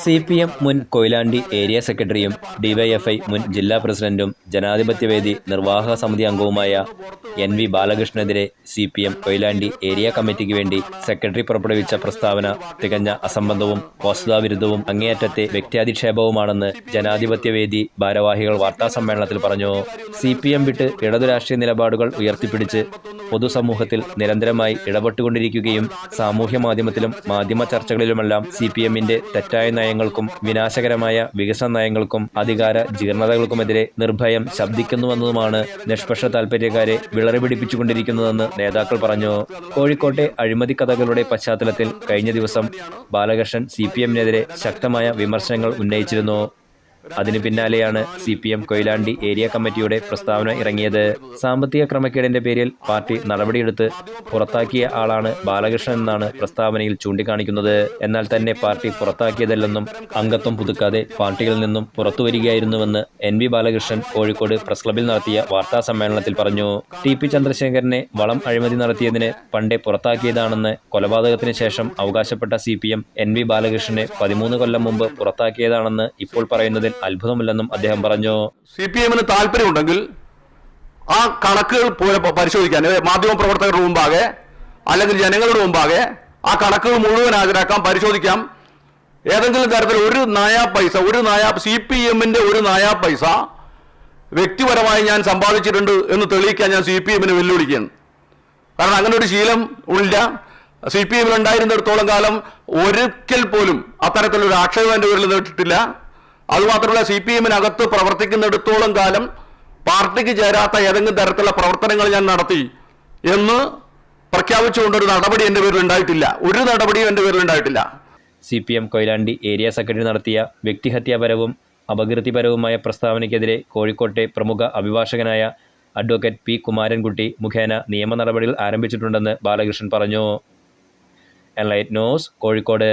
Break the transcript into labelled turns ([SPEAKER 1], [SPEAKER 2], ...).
[SPEAKER 1] CPM മുൻ Koyilandy area സെക്രട്ടറിയും DYFI മുൻ ജില്ലാ പ്രസിഡന്റും ജനാധിപത്യവേദി നിർവാഹക സമിതി അംഗവുമായ NV ബാലകൃഷ്ണനെതിരെ CPM കൊയിലാണ്ടി ഏരിയ കമ്മിറ്റിക്ക് വേണ്ടി സെക്രട്ടറി പുറപ്പെടുവിച്ച പ്രസ്താവന തികഞ്ഞ അസംബന്ധവും വസ്തുതാവിരുദ്ധവും അങ്ങേയറ്റത്തെ വ്യക്തിയാധിക്ഷേപവുമാണെന്ന് ജനാധിപത്യവേദി ഭാരവാഹികൾ വാർത്താസമ്മേളനത്തിൽ പറഞ്ഞു. CPM വിട്ട് ഇടതു രാഷ്ട്രീയ നിലപാടുകൾ ഉയർത്തിപ്പിടിച്ച് പൊതുസമൂഹത്തിൽ നിരന്തരമായി ഇടപെട്ടുകൊണ്ടിരിക്കുകയും സാമൂഹ്യ മാധ്യമത്തിലും മാധ്യമ ചർച്ചകളിലുമെല്ലാം CPMന്റെ തെറ്റായ നയങ്ങൾക്കും വിനാശകരമായ വികസന നയങ്ങൾക്കും അധികാര ജീർണതകൾക്കുമെതിരെ നിർഭയം ശബ്ദിക്കുന്നുവെന്നതുമാണ് നിഷ്പക്ഷ താൽപര്യക്കാരെ വിളറിപിടിപ്പിച്ചുകൊണ്ടിരിക്കുന്നതെന്ന് നേതാക്കൾ പറഞ്ഞു. കോഴിക്കോട്ടെ അഴിമതി കഥകളുടെ പശ്ചാത്തലത്തിൽ കഴിഞ്ഞ ദിവസം ബാലകൃഷ്ണൻ CPMനെതിരെ ശക്തമായ വിമർശനങ്ങൾ ഉന്നയിച്ചിരുന്നു. അതിനു പിന്നാലെയാണ് CPM കൊയിലാണ്ടി ഏരിയ കമ്മിറ്റിയുടെ പ്രസ്താവന ഇറങ്ങിയത്. സാമ്പത്തിക ക്രമക്കേടിന്റെ പേരിൽ പാർട്ടി നടപടിയെടുത്ത് പുറത്താക്കിയ ആളാണ് ബാലകൃഷ്ണൻ എന്നാണ് പ്രസ്താവനയിൽ ചൂണ്ടിക്കാണിക്കുന്നത്. എന്നാൽ തന്നെ പാർട്ടി പുറത്താക്കിയതല്ലെന്നും അംഗത്വം പുതുക്കാതെ പാർട്ടിയിൽ നിന്നും പുറത്തുവരികയായിരുന്നുവെന്ന് NV ബാലകൃഷ്ണൻ കോഴിക്കോട് പ്രസ് ക്ലബിൽ നടത്തിയ വാർത്താ സമ്മേളനത്തിൽ പറഞ്ഞു. TP ചന്ദ്രശേഖരനെ വളം അഴിമതി നടത്തിയതിന് പണ്ടേ പുറത്താക്കിയതാണെന്ന് കൊലപാതകത്തിന് ശേഷം അവകാശപ്പെട്ട CPM NV ബാലകൃഷ്ണനെ 13 കൊല്ലം മുമ്പ് പുറത്താക്കിയതാണെന്ന് ഇപ്പോൾ പറയുന്നതിൽ അത്ഭുതമില്ലെന്നും അദ്ദേഹം പറഞ്ഞു.
[SPEAKER 2] CPMന് താല്പര്യമുണ്ടെങ്കിൽ ആ കണക്കുകൾ പരിശോധിക്കാൻ മാധ്യമ പ്രവർത്തകരുടെ മുമ്പാകെ അല്ലെങ്കിൽ ജനങ്ങളുടെ മുമ്പാകെ ആ കണക്കുകൾ മുഴുവൻ ഹാജരാക്കാം, പരിശോധിക്കാം. ഏതെങ്കിലും തരത്തിൽ ഒരു CPMന്റെ ഒരു നയാ പൈസ വ്യക്തിപരമായി ഞാൻ സമ്പാദിച്ചിട്ടുണ്ട് എന്ന് തെളിയിക്കാൻ ഞാൻ CPMനെ വെല്ലുവിളിക്കുകയാണ്. കാരണം അങ്ങനെ ഒരു ശീലം ഇല്ല. CPMൽ ഉണ്ടായിരുന്നിടത്തോളം കാലം ഒരിക്കൽ പോലും അത്തരത്തിലൊരു ആക്ഷേപം എൻ്റെ പേരിൽ നേരിട്ടിട്ടില്ല. അതുമാത്രമല്ല, CPMനകത്ത് പ്രവർത്തിക്കുന്നിടത്തോളം കാലം പാർട്ടിക്ക് ചേരാത്ത ഏതെങ്കിലും തരത്തിലുള്ള പ്രവർത്തനങ്ങൾ ഞാൻ നടത്തി എന്ന് പ്രഖ്യാപിച്ചുകൊണ്ടൊരു നടപടി എൻ്റെ പേരിൽ ഉണ്ടായിട്ടില്ല. ഒരു നടപടിയും എൻ്റെ പേരിൽ ഉണ്ടായിട്ടില്ല.
[SPEAKER 1] CPM കൊയിലാണ്ടി ഏരിയ സെക്രട്ടറി നടത്തിയ വ്യക്തിഹത്യാപരവും അപകീർത്തിപരവുമായ പ്രസ്താവനയ്ക്കെതിരെ കോഴിക്കോട്ടെ പ്രമുഖ അഭിഭാഷകനായ അഡ്വക്കേറ്റ് P. കുമാരൻകുട്ടി മുഖേന നിയമ നടപടികൾ ആരംഭിച്ചിട്ടുണ്ടെന്ന് ബാലകൃഷ്ണൻ പറഞ്ഞു. Enlight news, Kozhikode.